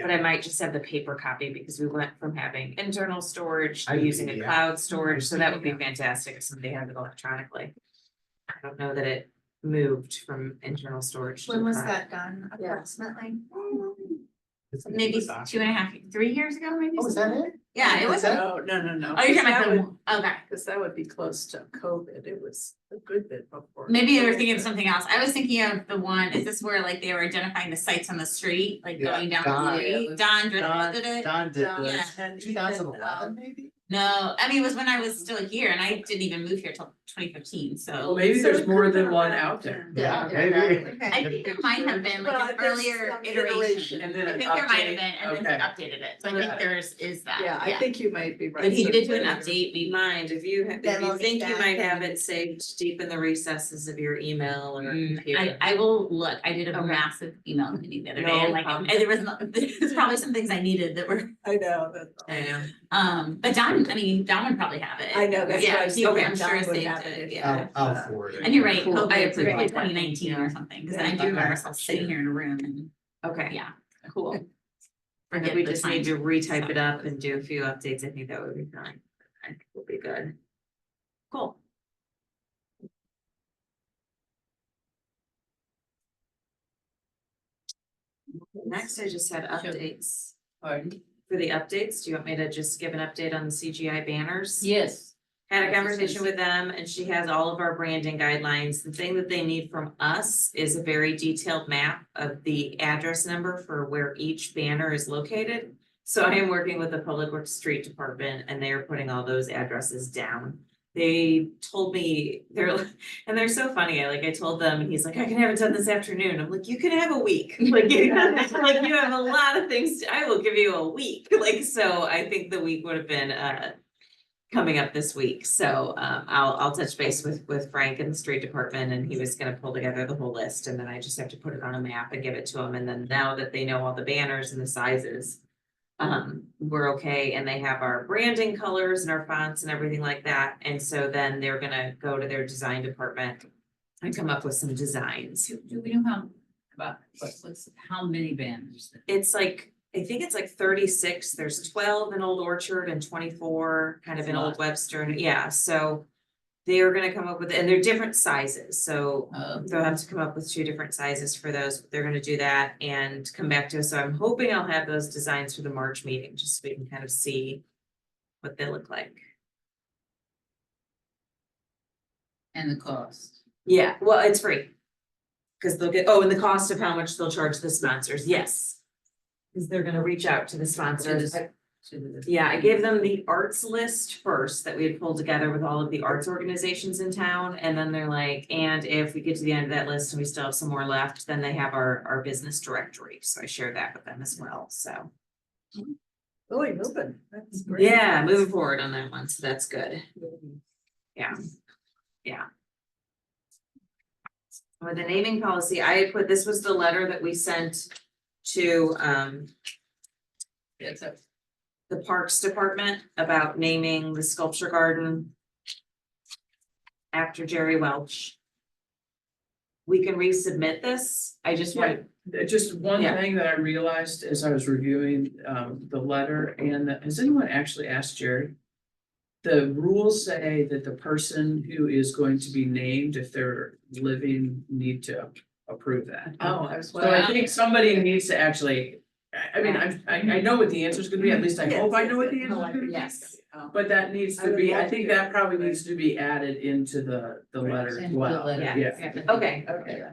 But I might just have the paper copy, because we went from having internal storage to using a cloud storage, so that would be fantastic if somebody had it electronically. I don't know that it moved from internal storage to When was cloud. that done approximately? Maybe 2.5, 3 years ago, maybe. Oh, is that it? Yeah, it was. No. Oh, you're talking about the, okay. Because that would be close to COVID. It was a good bit before. Maybe you were thinking of something else. I was thinking of the one, is this where like they were identifying the sites on the street, like Yeah, going down Don- the street? Don did it. Don did Don this, and 2011 maybe? No, I mean, it was when I was still here, and I didn't even move here till 2015, Well, so. maybe So there's it more could than have one been out there. Yeah, maybe. I think it might have been like Well, an there's earlier some iteration. And then I an think there might have update. been, and then he Okay. updated it, so I Got think it. there's, is that, Yeah, I think you might be right. But he So did do an there's- update, Be maybe. mind, if you Then I'll think get you back might have and- it saved deep in the recesses of your email or I computer. will look, I did a Okay. massive email committee the other day, No and like, problem. and there's probably some things I needed that were, I know that. Yeah. but Don would probably have it. I know, that's Yeah, what I was he- thinking. I'm sure Don would saved have it, it. yeah. I'll forward it. And you're right, Cool. COVID, I it's like appreciate that. 2019 or something, because I do remember myself sitting here in a room and, Okay. yeah, cool. And if we just need to retype it up and do a few updates, I think that would be fine. I think we'll be good. Cool. Next, I just had updates. Pardon? For the updates, do you want me to just give an update on the CGI banners? Yes. Had a conversation with them and she has all of our branding guidelines. The thing that they need from us is a very detailed map of the address number for where each banner is located. So I am working with the Public Works Street Department and they are putting all those addresses down. They told me and they're so funny. I told them and he's like, I can have it done this afternoon. I'm like, you can have a week. Like you have a lot of things. I will give you a week. So I think the week would have been coming up this week. So I'll touch base with Frank and the street department and he was gonna pull together the whole list and then I just have to put it on a map and give it to him. And then now that they know all the banners and the sizes, we're okay. And they have our branding colors and our fonts and everything like that. And so then they're gonna go to their design department and come up with some designs. Do we know how many banners? It's like, I think it's like 36. There's 12 in Old Orchard and 24 kind of in Old Webster. And yeah, so they're gonna come up with, and they're different sizes. So they'll have to come up with 2 different sizes for those. They're gonna do that and come back to us. So I'm hoping I'll have those designs for the March meeting, just so we can kind of see what they look like. And the cost? Yeah, well, it's free. Cause they'll get, and the cost of how much they'll charge the sponsors, yes. Cause they're gonna reach out to the sponsors. Yeah, I gave them the arts list first that we had pulled together with all of the arts organizations in town. And then they're like, and if we get to the end of that list and we still have some more left, then they have our business directory. So I shared that with them as well, so. Really moving. That's great. Yeah, moving forward on that one, so that's good. Yeah. With the naming policy, I had put, this was the letter that we sent to the Parks Department about naming the sculpture garden after Jerry Welch. We can resubmit this. I just want, Just one Yeah. thing that I realized as I was reviewing the letter has anyone actually asked Jerry? The rules say that the person who is going to be named, if they're living, need to approve that. So I think somebody needs to actually, I mean, I know what the answer is gonna be, at least I hope I know what the answer is gonna be. yes, But that needs to be, I think that probably needs to be added into the letter as Into the well. letter. Yeah. okay, Okay.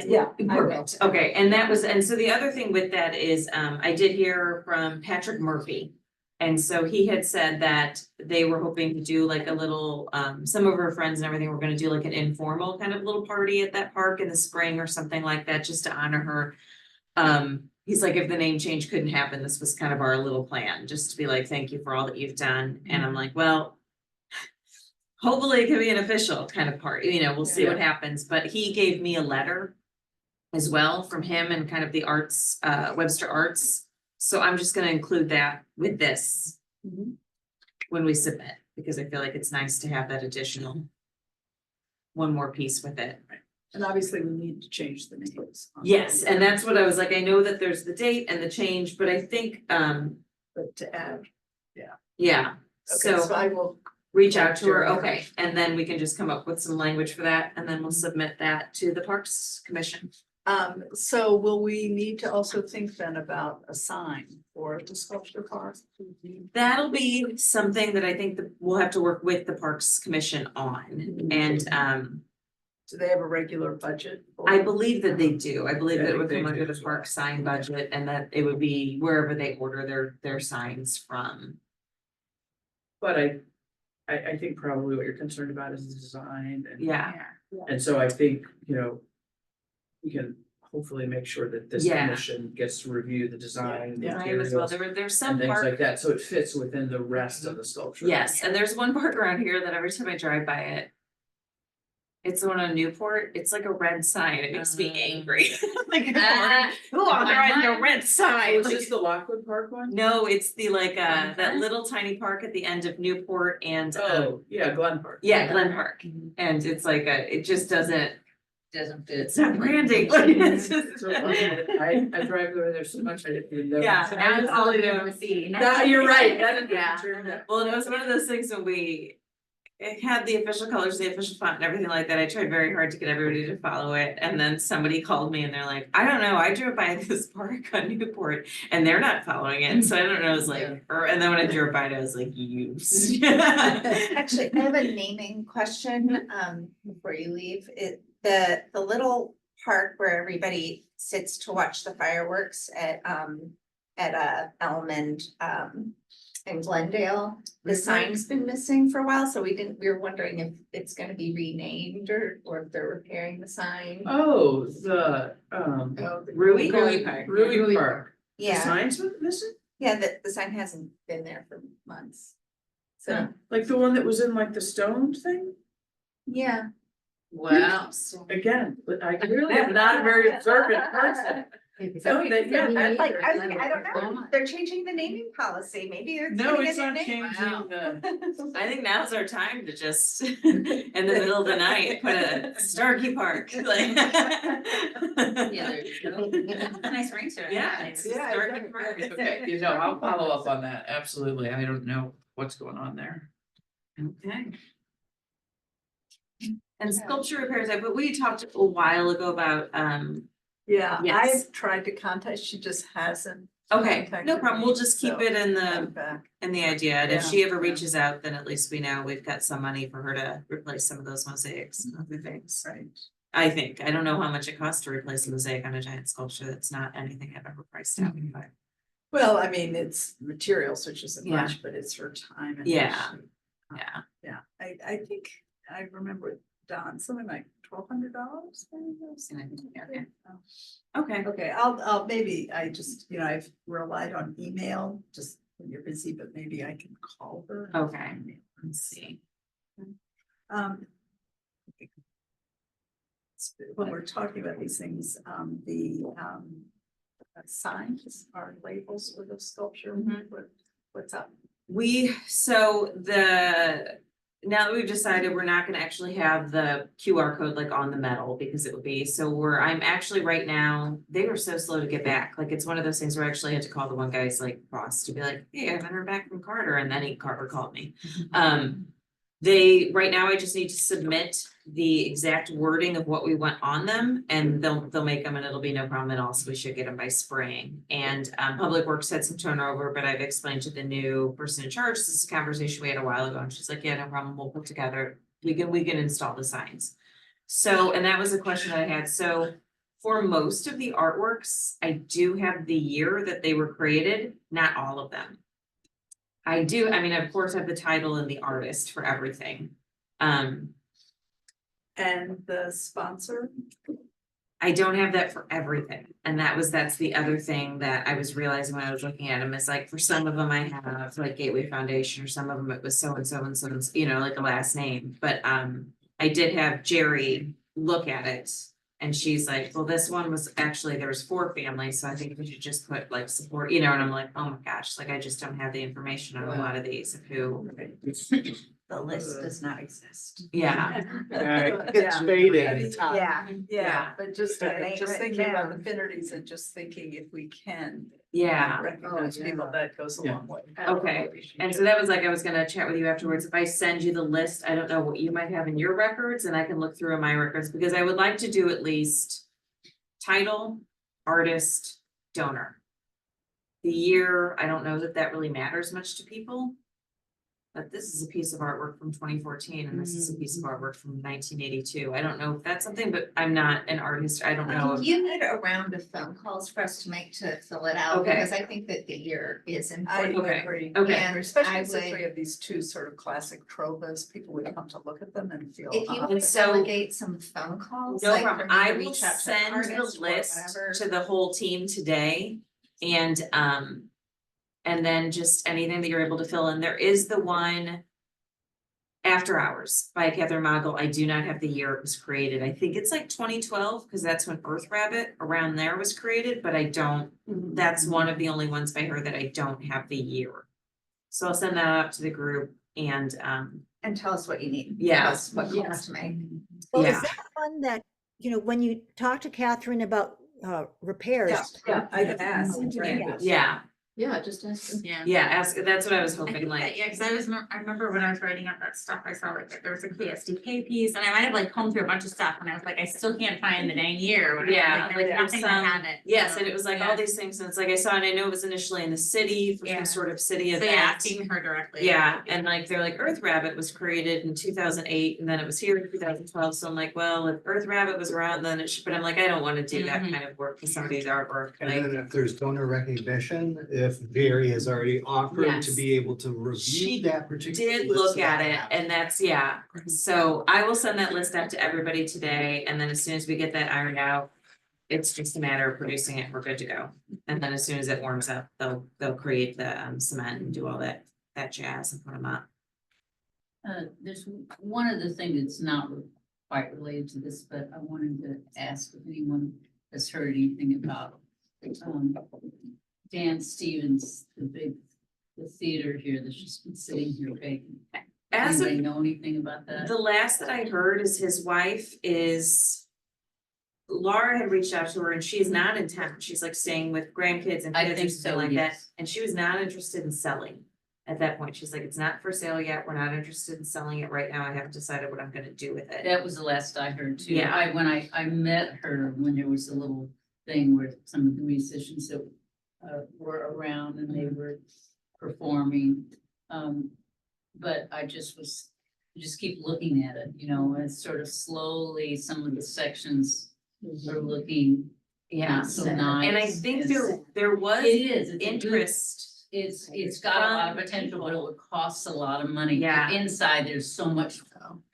Yeah, I will. perfect. Okay, and that was, and so the other thing with that is, I did hear from Patrick Murphy. And so he had said that they were hoping to do like a little, some of her friends and everything were gonna do like an informal kind of little party at that park in the spring or something like that, just to honor her. He's like, if the name change couldn't happen, this was kind of our little plan, just to be like, thank you for all that you've done. And I'm like, well, hopefully it can be an official kind of party, we'll see what happens, but he gave me a letter as well from him and kind of the arts, Webster Arts. So I'm just gonna include that with this when we submit, because I feel like it's nice to have that additional one more piece with it. And obviously we need to change the names. Yes, and that's what I was like, I know that there's the date and the change, but I think, But to add, yeah, okay, so so I will, reach out to her, okay, and then we can just come up with some language for that, and then we'll submit that to the Parks Commission. so will we need to also think then about a sign for the sculpture park? That'll be something that I think that we'll have to work with the Parks Commission on, and Do they have a regular budget? for I it? believe that they do. I believe Yeah, I that it would think come they under do the as well. park sign budget and that it would be wherever they order their signs from. But I think probably what you're concerned about is the design and. Yeah, And so I think, we can hopefully make sure that this Yeah. commission gets to review the design. Yeah. I am as well. materials, There's And some things park, like that, so it fits within the rest of the sculpture. yes, and there's one park around here that every time I drive by it. It's the one on Newport. It's like a red sign. It makes me angry. Like, who authorized a red sign? Was Like, this the Lockwood Park one? no, it's the like, that little tiny park at the end of Newport and, Oh, yeah, Glen Park. yeah, Glen Park. And it's like it just doesn't Doesn't fit. It's not branding. It's just- So, I drive over there so much, I didn't know. Yeah, now it's all you ever see. You're right, that is, Yeah. well, and it was one of those things when it had the official colors, the official font and everything like that. I tried very hard to get everybody to follow it. And then somebody called me and they're like, I don't know, I drove by this park on Newport and they're not following it. So I don't know, it was like, and then when I drove by it, I was like, you. Actually, I have a naming question, before you leave. The little park where everybody sits to watch the fireworks at Elm in Glendale. The sign's been missing for a while, so we were wondering if it's gonna be renamed or if they're repairing the sign. Oh, the, Rui Park. Park. Rui Park. The Yeah, signs were missing? yeah, the sign hasn't been there for months. So, Like the one that was in like the stone thing? yeah. Wow. Again, but I really am not a very observant person. So that, yeah, Like, I don't know, they're changing the naming policy, maybe they're. no, putting it's a new not name. changing the. I think now's our time to just, in the middle of the night, put a Starkey Park, like. Yeah, there you go. That's a nice ring to it. Yeah, it's Yeah, Starkey exactly. Park. Okay, you know, I'll follow up on that, absolutely, I don't know what's going on there. Okay. And sculpture repairs, but we talked a while ago about, Yeah, Yes. I've tried to contact, she just hasn't. okay, no contacted problem, me, we'll just keep so it in I'm the, back. idea, and if Yeah, she ever yeah. reaches out, then at least we know we've got some money for her to replace some of those mosaics and other things. Right. I think, I don't know how much it costs to replace a mosaic on a giant sculpture, that's not anything I've ever priced out, but. Well, I mean, it's materials, which isn't Yeah. much, but it's her time and. Yeah. she- Yeah, Yeah, I think, I remember Don, something like $1,200. Okay. okay, Okay, I'll, maybe I just, I've relied on email, just when you're busy, but maybe I can call her. okay, let's see. Um. When we're talking about these things, the signs are labels for the sculpture, Mhm. what's up? So now that we've decided we're not gonna actually have the QR code like on the metal because it would be, I'm actually right now, they were so slow to get back. Like, it's one of those things where I actually had to call the one guy's like boss to be like, hey, I haven't heard back from Carter, and then Carter called me. Right now I just need to submit the exact wording of what we want on them, and they'll make them and it'll be no problem at all, so we should get them by spring. And Public Works had some turnover, but I've explained to the new person in charge, this is a conversation we had a while ago, and she's like, yeah, no problem, we'll put together, we can install the signs. So, and that was a question that I had, so for most of the artworks, I do have the year that they were created, not all of them. I mean, of course, I have the title and the artist for everything. And the sponsor? I don't have that for everything, and that's the other thing that I was realizing when I was looking at them, is like, for some of them I have like Gateway Foundation, or some of them it was so and so and so, like a last name, but I did have Jerry look at it. And she's like, well, this one was actually, there was 4 families, so I think we should just put like support, and I'm like, oh my gosh, like I just don't have the information on a lot of these of who. The list does not exist. Yeah, It's fading. Yeah, but just ain't written thinking about down. affinities and just thinking if we can. yeah. Recognize people, that goes a long way. Okay, and so that was like, I was gonna chat with you afterwards, if I send you the list, I don't know what you might have in your records, and I can look through in my records, because I would like to do at least title, artist, donor. The year, I don't know that really matters much to people. But this is a piece of artwork from 2014, and this is a piece of artwork from 1982. I don't know if that's something, but I'm not an artist. I don't know. You need a round of phone calls for us to make to fill it out, Okay. because I think that the year is I important. Okay. agree. Okay. And Especially I since we would- have these 2 sort of classic trovas, people would come to look at them and feel. If you "Ah, would so- delegate some phone calls, No like for problem. me to I will reach out to send the artists or list whatever. to the whole team today. And then just anything that you're able to fill in. There is the one After Hours by Catherine Mogul. I do not have the year it was created. I think it's like 2012, because that's when Earth Rabbit around there was created, but I don't, that's one of the only ones by her that I don't have the year. So I'll send that out to the group and And tell us what you need. Yeah. Tell us what calls to make. Well, Yeah. is that one that you know, when you talk to Catherine about repairs, Yeah, I could ask. Yeah, Yeah, just ask them. Yeah. yeah, ask, that's what I was I hoping, think that, like, yeah, cause I remember when I was writing up that stuff, I saw like that there was a KSDK piece, and I might have like combed through a bunch of stuff, and I was like, I still can't find the dang year. or whatever, yeah. like, there was nothing that had it. Yes, so, and it was like yeah. all these things, and it's like I saw, and I know it was initially in the city for Yeah. some sort of city So event. yeah, asking her directly. Yeah, and like, they're like, Earth Rabbit was created in 2008, and then it was here in 2012, so I'm like, well, if Earth Rabbit was around, then it should, but I'm like, I don't wanna do that Mhm. kind of work for somebody's artwork, And like. then if there's donor recognition, if Jerry has already offered to Yes. be able to review She that particular. Did list look that at I it, have. and that's, yeah, so I will send that list out to everybody today, and then as soon as we get that ironed out. It's just a matter of producing it, we're good to go, and then as soon as it warms up, they'll create the cement and do all that jazz and put them up. There's one other thing that's not quite related to this, but I wanted to ask if anyone has heard anything about. Dan Stevens, the theater here that's just been sitting here vacant. As Anybody of know anything about that? the last that I heard is his wife is. Laura had reached out to her and she's not in town, she's like staying with grandkids and I kids or think something so, like that, yes. and she was not interested in selling. At that point, she's like, it's not for sale yet, we're not interested in selling it right now, I haven't decided what I'm gonna do with it. That was the last I heard too. Yeah. When I met her, when there was a little thing where some of the musicians that were around and they were performing. But I just keep looking at it, you know, and sort of slowly, some of the sections are looking Yeah, not so nice. and I think there was It is, it's a good- interest. It's got a lot of potential, but it would cost a lot of money. Yeah. Inside, there's so much.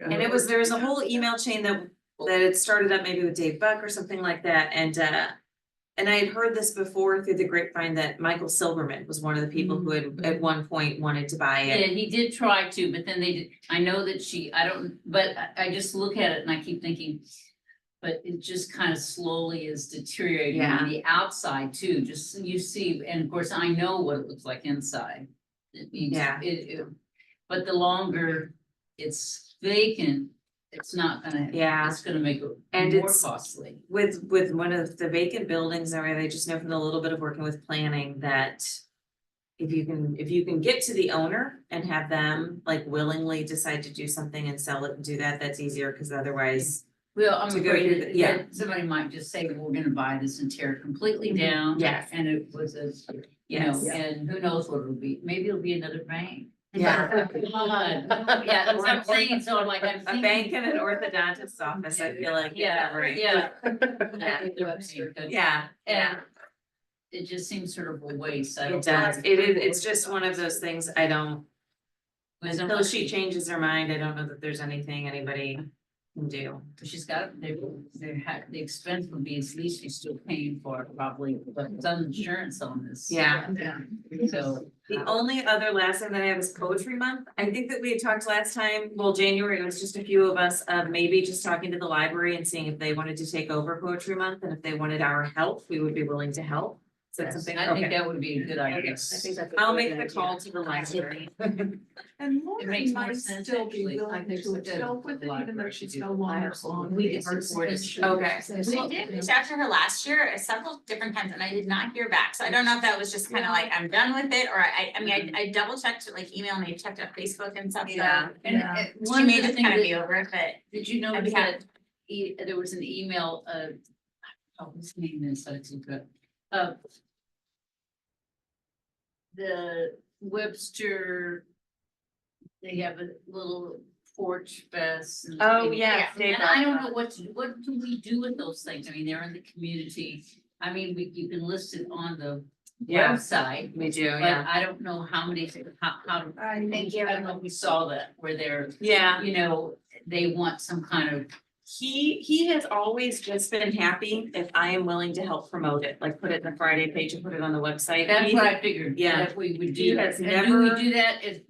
And there was a whole email chain that had started up maybe with Dave Buck or something like that, and I had heard this before through the grapevine that Michael Silverman was one of the people who had at one point wanted to buy Yeah, it. he did try to, but then they did, I know that but I just look at it and I keep thinking. But it just kind of slowly is deteriorating on the outside too, just so you see, and of course, I know what it looks like inside. It needs, Yeah. but the longer it's vacant, it's not gonna, Yeah. it's gonna make it And more it's- costly. With one of the vacant buildings, I just know from the little bit of working with planning that. If you can get to the owner and have them like willingly decide to do something and sell it and do that, that's easier, because otherwise. Well, I'm To go afraid through that the- yeah. that somebody might just say, we're gonna buy this and tear it completely down. Yes. And it was you know, Yes. and who knows what it'll be, maybe it'll be another bank. Yeah. God, yeah, that's what I'm saying, so I'm like, I'm A thinking. bank and an orthodontist's office, I feel like. Yeah, right. yeah. Yeah, yeah, And it just seems sort of a waste. I it don't does, know. it's just one of those things, I don't, until Unless she changes her mind, I don't know that there's anything anybody can do. she's got, the expense would be at least she's still paying for it probably, but some insurance on this. Yeah. So. The only other last thing that I have is poetry month. I think that we had talked last time, well, January, it was just a few of us, maybe just talking to the library and seeing if they wanted to take over poetry month, and if they wanted our help, we would be willing to help. Is that something? I think Okay. that would be a good idea. I'll make the call to the library. And It Lauren makes more might sense, still be actually. I willing think to so, too. help with it, even though Library she's should no do longer that. on. We the can support it. Okay. We did reach out to her last year several different times and I did not hear back. So I don't know if that was just kind of like, I'm done with it, or I mean, I double checked like email and I checked out Facebook and stuff. so Yeah. And Yeah. and She one may of the just things kind of be that, over it, but did you I'd notice be happy. that there was an email, oh, his name is, I think, the Webster, they have a little porch fest. and Oh, things. yeah, Dave And I don't Buck. know what do we do with those things? I mean, they're in the community. I mean, you can list it on the Yeah. website, We do, but yeah. I don't know how many, how, Thank you. I don't know if we saw that, where they're, Yeah. you know, they want some kind of. He has always just been happy if I am willing to help promote it, like put it in the Friday page and put it on the website. That's He- what I figured. Yeah. That we would He do that. has And do we never- do that if,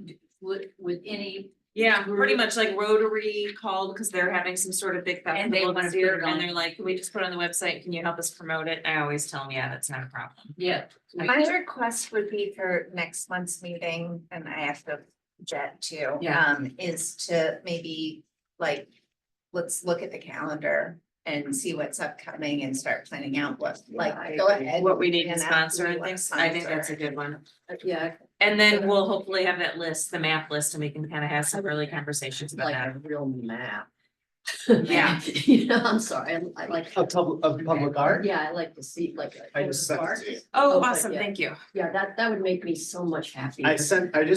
with any, Yeah, pretty much like Rotary called because they're having some sort of big And they festival wanna this put year, it on. and they're like, can we just put it on the website? Can you help us promote it? I always tell them, yeah, that's not a problem. yeah. My request would be for next month's meeting, and I have to jet too. Yeah. Is to maybe like, let's look at the calendar and see what's upcoming and start planning out what, like, go ahead. What we need to and ask sponsor who and we wanna things, I think that's a sponsor. good one. Yeah. And then we'll hopefully have that list, the map list, and we can kind of have some early conversations about Like that. a real map. Yeah. You know, I'm sorry, I like. Of public art? Yeah, I like to see like. a I just sent it postcard. to you. Oh, Okay, awesome, yeah. thank you. Yeah, that would make me so much happier. I just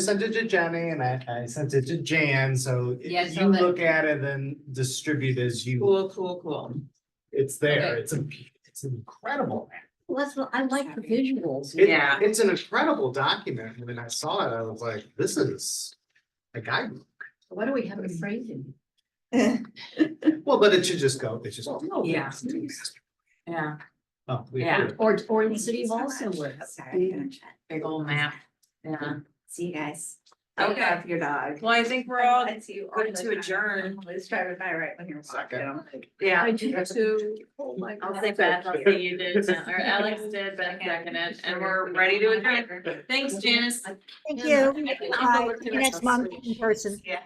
sent it to Jenny and I sent it to Jan, so Yeah, if so you that- look at it and distribute as you, Cool. it's there, Okay. it's incredible. Well, that's what, I like the visuals. Yeah. It's an incredible document, when I saw it, I was like, this is a guidebook. Why do we have it framed? Well, but it should just go, it just. Well, no, Yeah. it's- Yeah, Oh, we Yeah. heard. Or in City Hall somewhere. big old map, yeah. See you guys. Okay. Love your dog. Well, I think we're all I see you good all the to time. adjourn. Always driving by right when you're walking. Second. I'm like, Yeah. I do too. Oh my I'll God. say Beth, I'll say you did, or Alex did, Beth seconded, and we're ready to adjourn. Thanks, Janice. Thank you. I think Bye. I'll look See at you it. next month in person. Yeah.